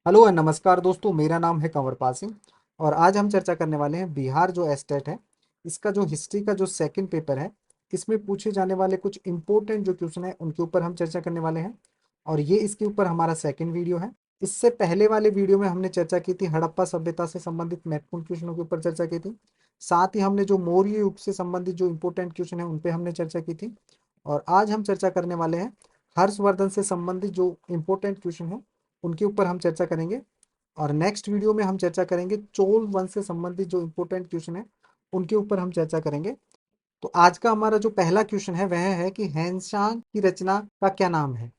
Hello और नमस्कार दोस्तों, मेरा नाम है कंवरपाल सिंह। और आज हम चर्चा करने वाले हैं बिहार जो एस्टेट है, इसका जो हिस्ट्री का जो सेकंड पेपर है, इसमें पूछे जाने वाले कुछ इंपॉर्टेंट जो क्वेश्चन है उनके ऊपर हम चर्चा करने वाले हैं। और ये इसके ऊपर हमारा सेकंड वीडियो है। इससे पहले वाले वीडियो में हमने चर्चा की थी हड़प्पा सभ्यता से संबंधित महत्वपूर्ण क्वेश्चनों के ऊपर चर्चा की थी। साथ ही हमने जो मौर्य युग से संबंधित जो इंपॉर्टेंट क्वेश्चन है उन पे हमने चर्चा की थी। और आज हम चर्चा करने वाले हैं हर्षवर्धन से संबंधित जो इंपॉर्टेंट क्वेश्चन है उनके ऊपर हम चर्चा करेंगे। और नेक्स्ट वीडियो में हम चर्चा करेंगे चोल वंश से संबंधित जो इंपॉर्टेंट क्वेश्चन है उनके ऊपर हम चर्चा करेंगे। तो आज का हमारा जो पहला क्वेश्चन है वह है कि हैंशांग की रचना का क्या नाम है।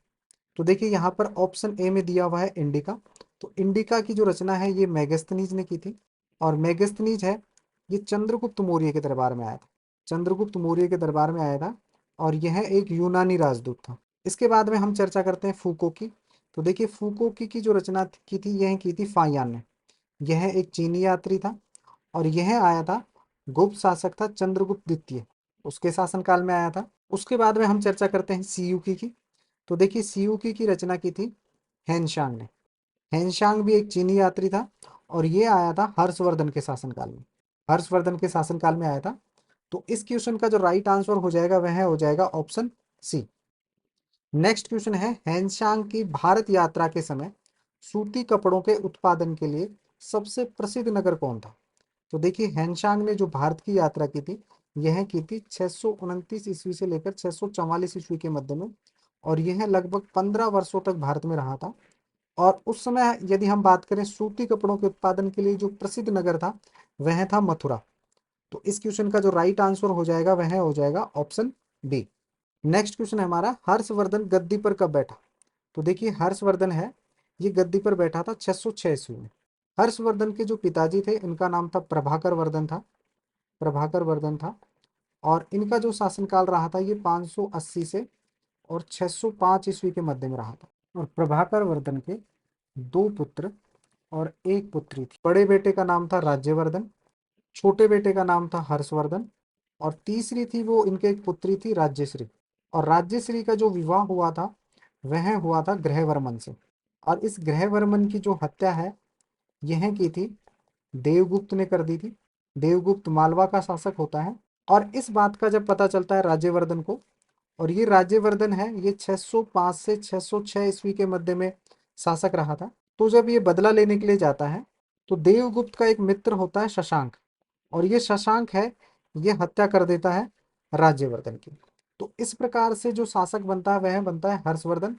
तो देखिए यहाँ पर ऑप्शन ए में दिया हुआ है इंडिका। तो इंडिका की जो रचना है ये मेगस्थनीज ने की थी। और मेगस्थनीज है ये चंद्रगुप्त मौर्य के दरबार में आया था। चंद्रगुप्त मौर्य के दरबार में आया था और यह एक यूनानी राजदूत था। इसके बाद में हम चर्चा करते हैं फूको की। तो देखिए फूको की जो रचना की थी यह की थी फायान ने। यह एक चीनी यात्री था और यह आया था, गुप्त शासक था चंद्रगुप्त द्वितीय, उसके शासनकाल में आया था। उसके बाद में हम चर्चा करते हैं सीयूकी की। तो देखिए सीयूकी की रचना की थी हैनशांग ने। हैनशांग भी एक चीनी यात्री था और ये आया था हर्षवर्धन के शासनकाल में। हर्षवर्धन के शासनकाल में आया था। तो इस क्वेश्चन का जो राइट आंसर हो जाएगा वह हो जाएगा ऑप्शन सी। नेक्स्ट क्वेश्चन है हैनशांग की भारत यात्रा के समय सूती कपड़ों के उत्पादन के लिए सबसे प्रसिद्ध नगर कौन था। तो देखिए हैनशांग ने जो भारत की यात्रा की थी यह की थी 629 ईस्वी से लेकर 644 ईस्वी के मध्य में। और यह लगभग 15 वर्षों तक भारत में रहा था। और उस समय यदि हम बात करें सूती कपड़ों के उत्पादन के लिए जो प्रसिद्ध नगर था वह था मथुरा। तो इस क्वेश्चन का जो राइट आंसर हो जाएगा वह हो जाएगा ऑप्शन बी। नेक्स्ट क्वेश्चन है हमारा हर्षवर्धन गद्दी पर कब बैठा। तो देखिए हर्षवर्धन है ये गद्दी पर बैठा था 606 ईस्वी में। हर्षवर्धन के जो पिताजी थे इनका नाम था प्रभाकर वर्धन था। प्रभाकर वर्धन था। और इनका जो शासनकाल रहा था ये 580 से और 605 ईस्वी के मध्य में रहा था। और प्रभाकर वर्धन के दो पुत्र और एक पुत्री थी। बड़े बेटे का नाम था राज्यवर्धन, छोटे बेटे का नाम था हर्षवर्धन, और तीसरी थी वो इनके एक पुत्री थी राज्यश्री। और राज्यश्री का जो विवाह हुआ था वह हुआ था ग्रहवर्मन से। और इस ग्रहवर्मन की जो हत्या है यह की थी देवगुप्त ने कर दी थी। देवगुप्त मालवा का शासक होता है। और इस बात का जब पता चलता है राज्यवर्धन को, और ये राज्यवर्धन है ये 605 से 606 ईस्वी के मध्य में शासक रहा था। तो जब ये बदला लेने के लिए जाता है तो देवगुप्त का एक मित्र होता है शशांक, और ये शशांक है ये हत्या कर देता है राज्यवर्धन की। तो इस प्रकार से जो शासक बनता है वह बनता है हर्षवर्धन।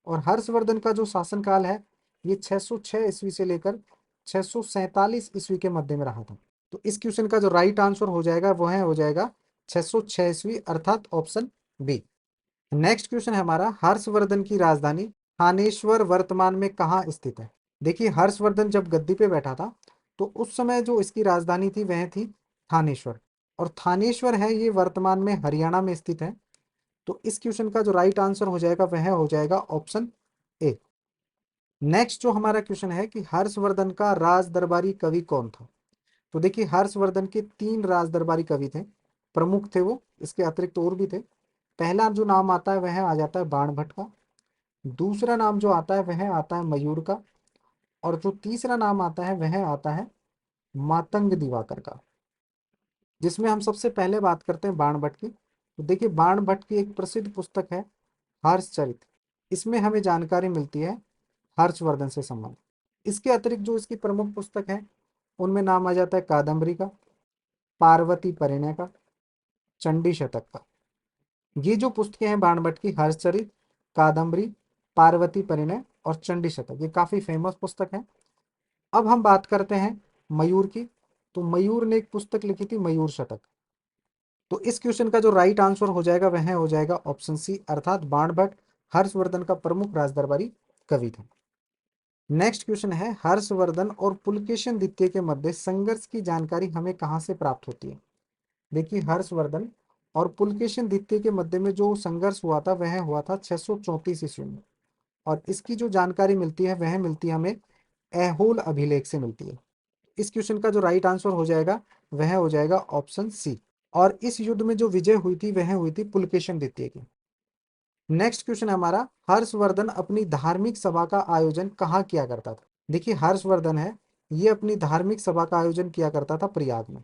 और हर्षवर्धन का जो शासनकाल है ये 606 ईस्वी से लेकर 647 ईस्वी के मध्य में रहा था। तो इस क्वेश्चन का जो राइट आंसर हो जाएगा वह हो जाएगा 606 ईस्वी अर्थात ऑप्शन बी। नेक्स्ट क्वेश्चन है हमारा हर्षवर्धन की राजधानी थानेश्वर वर्तमान में कहाँ स्थित है। देखिए हर्षवर्धन जब गद्दी पे बैठा था तो उस समय जो इसकी राजधानी थी वह थी थानेश्वर। और थानेश्वर है ये वर्तमान में हरियाणा में स्थित है। तो इस क्वेश्चन का जो राइट आंसर हो जाएगा वह हो जाएगा ऑप्शन ए। नेक्स्ट जो हमारा क्वेश्चन है कि हर्षवर्धन का राज दरबारी कवि कौन था। तो देखिए हर्षवर्धन के तीन राज दरबारी कवि थे, प्रमुख थे वो, इसके अतिरिक्त और भी थे। पहला जो नाम आता है वह आ जाता है बाणभट्ट का। दूसरा नाम जो आता है वह आता है मयूर का। और जो तीसरा नाम आता है वह आता है मातंग दिवाकर का। जिसमें हम सबसे पहले बात करते हैं बाणभट्ट की। तो देखिए बाणभट्ट की एक प्रसिद्ध पुस्तक है हर्षचरित। इसमें हमें जानकारी मिलती है हर्षवर्धन से संबंधित। इसके अतिरिक्त जो इसकी प्रमुख पुस्तक है उनमें नाम आ जाता है कादम्बरी का, पार्वती परिणय का, चंडी शतक का। ये जो पुस्तकें हैं बाणभट्ट की हर्षचरित, कादम्बरी, पार्वती परिणय और चंडी शतक, ये काफी फेमस पुस्तक है। अब हम बात करते हैं मयूर की। तो मयूर ने एक पुस्तक लिखी थी मयूर शतक। तो इस क्वेश्चन का जो राइट आंसर हो जाएगा वह हो जाएगा ऑप्शन सी अर्थात बाणभट्ट हर्षवर्धन का प्रमुख राजदरबारी कवि था। नेक्स्ट क्वेश्चन है हर्षवर्धन और पुलकेशिन द्वितीय के मध्य संघर्ष की जानकारी हमें कहां से प्राप्त होती है। देखिए हर्षवर्धन और पुलकेशिन द्वितीय के मध्य में जो संघर्ष हुआ था वह हुआ था 634 ईस्वी में। और इसकी जो जानकारी मिलती है वह मिलती है हमें ऐहोल अभिलेख से मिलती है। इस क्वेश्चन का जो राइट आंसर हो जाएगा वह हो जाएगा ऑप्शन सी। और इस युद्ध में जो विजय हुई थी वह हुई थी पुलकेशिन द्वितीय की। नेक्स्ट क्वेश्चन है हमारा हर्षवर्धन अपनी धार्मिक सभा का आयोजन कहाँ किया करता था। देखिए हर्षवर्धन है, ये अपनी धार्मिक सभा का आयोजन किया करता था प्रयाग में।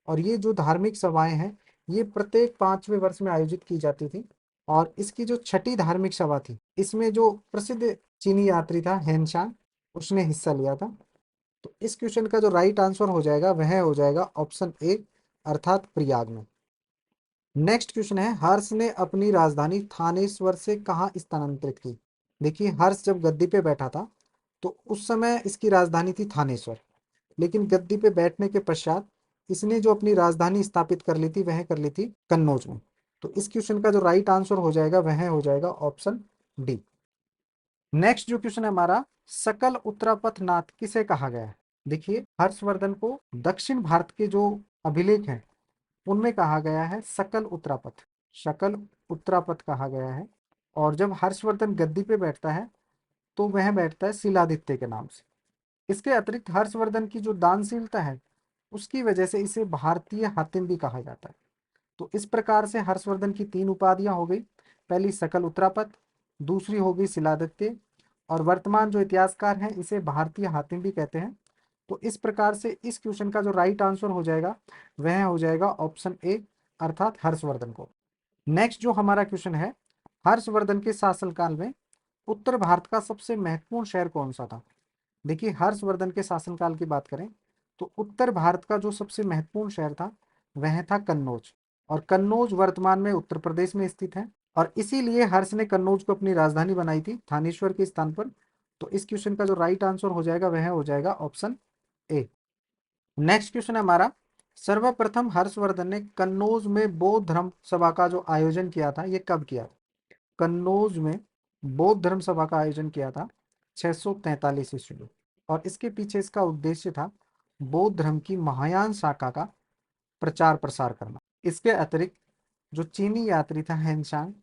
और ये जो धार्मिक सभाएं हैं, ये प्रत्येक 5वें वर्ष में आयोजित की जाती थी। और इसकी जो छठी धार्मिक सभा थी, इसमें जो प्रसिद्ध चीनी यात्री था हेनशांग, उसने हिस्सा लिया था। तो इस क्वेश्चन का जो राइट आंसर हो जाएगा वह हो जाएगा ऑप्शन ए, अर्थात प्रयाग में। नेक्स्ट क्वेश्चन है, हर्ष ने अपनी राजधानी थानेश्वर से कहाँ स्थानांतरित की। देखिए हर्ष जब गद्दी पे बैठा था, तो उस समय इसकी राजधानी थी थानेश्वर। लेकिन गद्दी पे बैठने के पश्चात इसने जो अपनी राजधानी स्थापित कर ली थी, वह कर ली थी कन्नौज में। तो इस क्वेश्चन का जो राइट आंसर हो जाएगा वह हो जाएगा ऑप्शन डी। नेक्स्ट जो क्वेश्चन है हमारा, सकल उत्तरापथ नाथ किसे कहा गया है। देखिए हर्षवर्धन को दक्षिण भारत के जो अभिलेख हैं, उनमें कहा गया है सकल उत्तरापथ। सकल उत्तरापथ कहा गया है। और जब हर्षवर्धन गद्दी पे बैठता है, तो वह बैठता है शिलादित्य के नाम से। इसके अतिरिक्त हर्षवर्धन की जो दानशीलता है, उसकी वजह से इसे भारतीय हातिम भी कहा जाता है। तो इस प्रकार से हर्षवर्धन की 3 उपाधियां हो गई। पहली सकल उत्तरापथ, दूसरी हो गई शिलादित्य, और वर्तमान जो इतिहासकार हैं इसे भारतीय हातिम भी कहते हैं। तो इस प्रकार से इस क्वेश्चन का जो राइट आंसर हो जाएगा वह हो जाएगा ऑप्शन ए, अर्थात हर्षवर्धन को। नेक्स्ट जो हमारा क्वेश्चन है, हर्षवर्धन के शासनकाल में उत्तर भारत का सबसे महत्वपूर्ण शहर कौन सा था। देखिए हर्षवर्धन के शासनकाल की बात करें, तो उत्तर भारत का जो सबसे महत्वपूर्ण शहर था वह था कन्नौज। और कन्नौज वर्तमान में उत्तर प्रदेश में स्थित है। और इसीलिए हर्ष ने कन्नौज को अपनी राजधानी बनाई थी थानेश्वर के स्थान पर। तो इस क्वेश्चन का जो राइट आंसर हो जाएगा वह हो जाएगा ऑप्शन ए। नेक्स्ट क्वेश्चन है हमारा, सर्वप्रथम हर्षवर्धन ने कन्नौज में बौद्ध धर्म सभा का जो आयोजन किया था, ये कब किया था। कन्नौज में बौद्ध धर्म सभा का आयोजन किया था 643 ईस्वी में। और इसके पीछे इसका उद्देश्य था बौद्ध धर्म की महायान शाखा का प्रचार प्रसार करना। इसके अतिरिक्त जो चीनी यात्री था हेनशांग,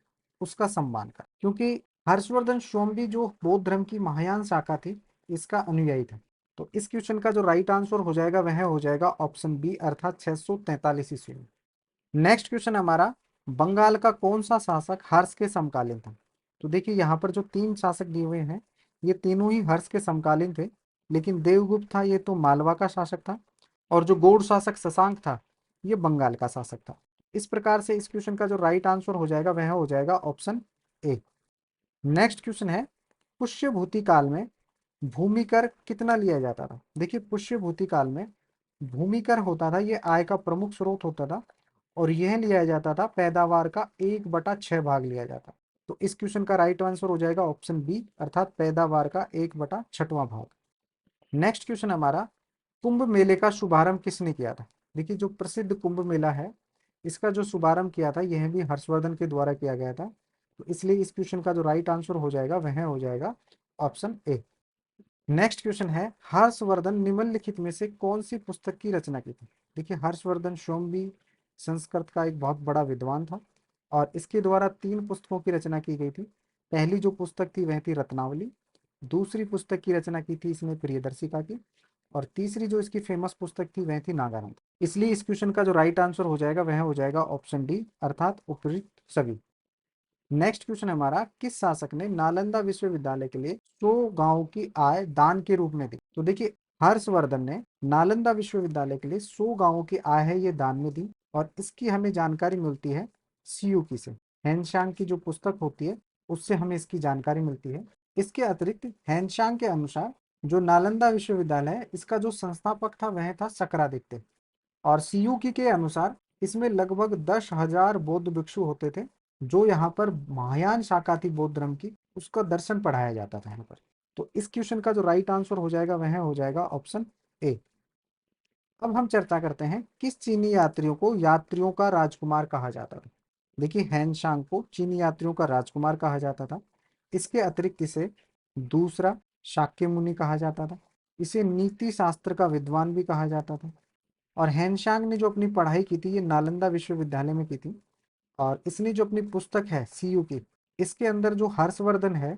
उसका सम्मान कर, क्योंकि हर्षवर्धन शोम्बी जो बौद्ध धर्म की महायान शाखा थी, इसका अनुयायी था। तो इस क्वेश्चन का जो राइट आंसर हो जाएगा वह हो जाएगा ऑप्शन बी, अर्थात 643 ईस्वी में। नेक्स्ट क्वेश्चन हमारा, बंगाल का कौन सा शासक हर्ष के समकालीन था। तो देखिए यहाँ पर जो 3 शासक दिए हुए हैं, ये तीनों ही हर्ष के समकालीन थे। लेकिन देवगुप्त था, ये तो मालवा का शासक था। और जो गौड़ शासक शशांक था, ये बंगाल का शासक था। इस प्रकार से इस क्वेश्चन का जो राइट आंसर हो जाएगा वह हो जाएगा ऑप्शन ए। नेक्स्ट क्वेश्चन है, पुष्यभूति काल में भूमि कर कितना लिया जाता था। देखिए पुष्यभूति काल में भूमि कर होता था, ये आय का प्रमुख स्रोत होता था। और यह लिया जाता था, पैदावार का 1/6 भाग लिया जाता। तो इस क्वेश्चन का राइट आंसर हो जाएगा ऑप्शन बी, अर्थात पैदावार का 1/6वां भाग। नेक्स्ट क्वेश्चन हमारा, कुंभ मेले का शुभारंभ किसने किया था। देखिए जो प्रसिद्ध कुंभ मेला है, इसका जो शुभारंभ किया था यह भी हर्षवर्धन के द्वारा किया गया था। तो इसलिए इस क्वेश्चन का जो राइट आंसर हो जाएगा वह हो जाएगा ऑप्शन ए। नेक्स्ट क्वेश्चन है, हर्षवर्धन निम्नलिखित में से कौन सी पुस्तक की रचना की थी। देखिए हर्षवर्धन शोम्बी संस्कृत का एक बहुत बड़ा विद्वान था। और इसके द्वारा 3 पुस्तकों की रचना की गई थी। पहली जो पुस्तक थी वह थी रत्नावली। दूसरी पुस्तक की रचना की थी इसने प्रियदर्शिका की। और तीसरी जो इसकी फेमस पुस्तक थी वह थी नागानंद। इसलिए इस क्वेश्चन का जो राइट आंसर हो जाएगा वह हो जाएगा ऑप्शन डी, अर्थात उपयुक्त सभी। नेक्स्ट क्वेश्चन है हमारा, किस शासक ने नालंदा विश्वविद्यालय के लिए 100 गांवों की आय दान के रूप में दी। तो देखिए हर्षवर्धन ने नालंदा विश्वविद्यालय के लिए 100 गांवों की आय है ये दान में दी। और इसकी हमें जानकारी मिलती है सीयूकी से, हैनशांग की जो पुस्तक होती है उससे हमें इसकी जानकारी मिलती है। इसके अतिरिक्त हैनशांग के अनुसार जो नालंदा विश्वविद्यालय है, इसका जो संस्थापक था वह था सक्रादित्य। और सीयूकी के अनुसार इसमें लगभग 10,000 बौद्ध भिक्षु होते थे, जो यहाँ पर महायान शाखा थी बौद्ध धर्म की, उसका दर्शन पढ़ाया जाता था यहाँ पर। तो इस क्वेश्चन का जो राइट आंसर हो जाएगा वह हो जाएगा ऑप्शन ए। अब हम चर्चा करते हैं, किस चीनी यात्रियों को यात्रियों का राजकुमार कहा जाता था। देखिए हैनशांग को चीनी यात्रियों का राजकुमार कहा जाता था। इसके अतिरिक्त इसे दूसरा शाक्य मुनि कहा जाता था। इसे नीति शास्त्र का विद्वान भी कहा जाता था। और हैनशांग ने जो अपनी पढ़ाई की थी ये नालंदा विश्वविद्यालय में की थी। और इसने जो अपनी पुस्तक है सीयू की, इसके अंदर जो हर्षवर्धन है,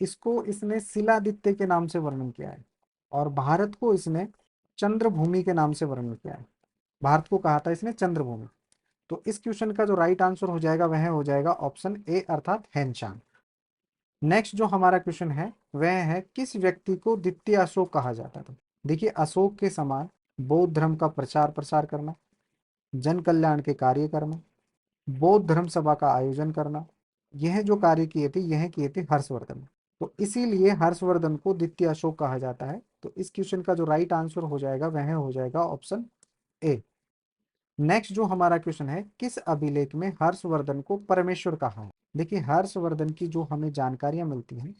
इसको इसने शिलादित्य के नाम से वर्णन किया है। और भारत को इसने चंद्रभूमि के नाम से वर्णन किया है। भारत को कहा था इसने चंद्रभूमि। तो इस क्वेश्चन का जो राइट आंसर हो जाएगा वह हो जाएगा ऑप्शन ए, अर्थात हैनशांग। नेक्स्ट जो हमारा क्वेश्चन है वह है किस व्यक्ति को द्वितीय अशोक कहा जाता था। देखिए, अशोक के समान बौद्ध धर्म का प्रचार प्रसार करना, जन कल्याण के कार्य करना, बौद्ध धर्म सभा का आयोजन करना, यह जो कार्य किए थे यह किए थे हर्षवर्धन ने। तो इसीलिए हर्षवर्धन को द्वितीय अशोक कहा जाता है। तो इस क्वेश्चन का जो राइट आंसर हो जाएगा वह हो जाएगा ऑप्शन ए। नेक्स्ट जो हमारा क्वेश्चन है किस अभिलेख में हर्षवर्धन को परमेश्वर कहा है। देखिए, हर्षवर्धन की जो हमें जानकारियां मिलती हैं,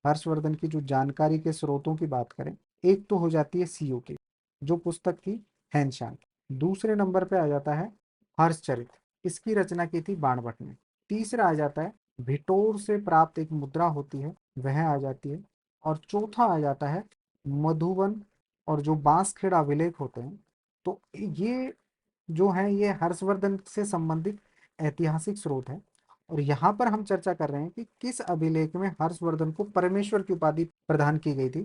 हर्षवर्धन की जो जानकारी के स्रोतों की बात करें, एक तो हो जाती है सीओ की जो पुस्तक थी हैंशांग। दूसरे नंबर पे आ जाता है हर्षचरित, इसकी रचना की थी बाणभट्ट ने। तीसरा आ जाता है भिटोर से प्राप्त एक मुद्रा होती है वह आ जाती है। और चौथा आ जाता है मधुबन और जो बांसखेड़ा अभिलेख होते हैं। तो ये जो है ये हर्षवर्धन से संबंधित ऐतिहासिक स्रोत है। और यहाँ पर हम चर्चा कर रहे हैं कि किस अभिलेख में हर्षवर्धन को परमेश्वर की उपाधि प्रदान की गई थी।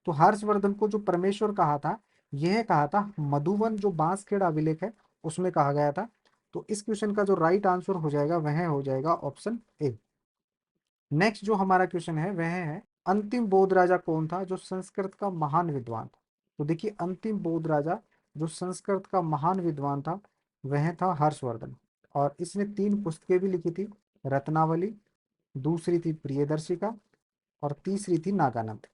तो हर्षवर्धन को जो परमेश्वर कहा था यह कहा था मधुबन जो बांसखेड़ा अभिलेख है उसमें कहा गया था। तो इस क्वेश्चन का जो राइट आंसर हो जाएगा वह हो जाएगा ऑप्शन ए। नेक्स्ट जो हमारा क्वेश्चन है वह है अंतिम बौद्ध राजा कौन था जो संस्कृत का महान विद्वान था। तो देखिए, अंतिम बौद्ध राजा जो संस्कृत का महान विद्वान था वह था हर्षवर्धन। और इसने 3 पुस्तकें भी लिखी थी, रत्नावली, दूसरी थी प्रियदर्शिका और तीसरी थी नागानंद।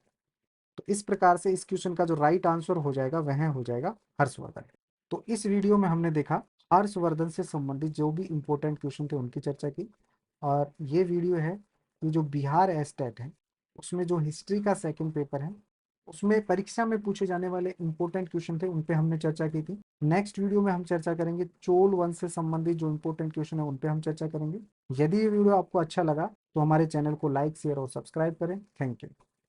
तो इस प्रकार से इस क्वेश्चन का जो राइट आंसर हो जाएगा वह हो जाएगा हर्षवर्धन। तो इस वीडियो में हमने देखा हर्षवर्धन से संबंधित जो भी इंपॉर्टेंट क्वेश्चन थे उनकी चर्चा की। और ये वीडियो है कि जो बिहार एस्टेट है उसमें जो हिस्ट्री का सेकंड पेपर है उसमें परीक्षा में पूछे जाने वाले इंपॉर्टेंट क्वेश्चन थे उन पे हमने चर्चा की थी। नेक्स्ट वीडियो में हम चर्चा करेंगे चोल वंश से संबंधित जो इंपॉर्टेंट क्वेश्चन है उन पे हम चर्चा करेंगे। यदि ये वीडियो आपको अच्छा लगा तो हमारे चैनल को लाइक शेयर और सब्सक्राइब करें। Thank you.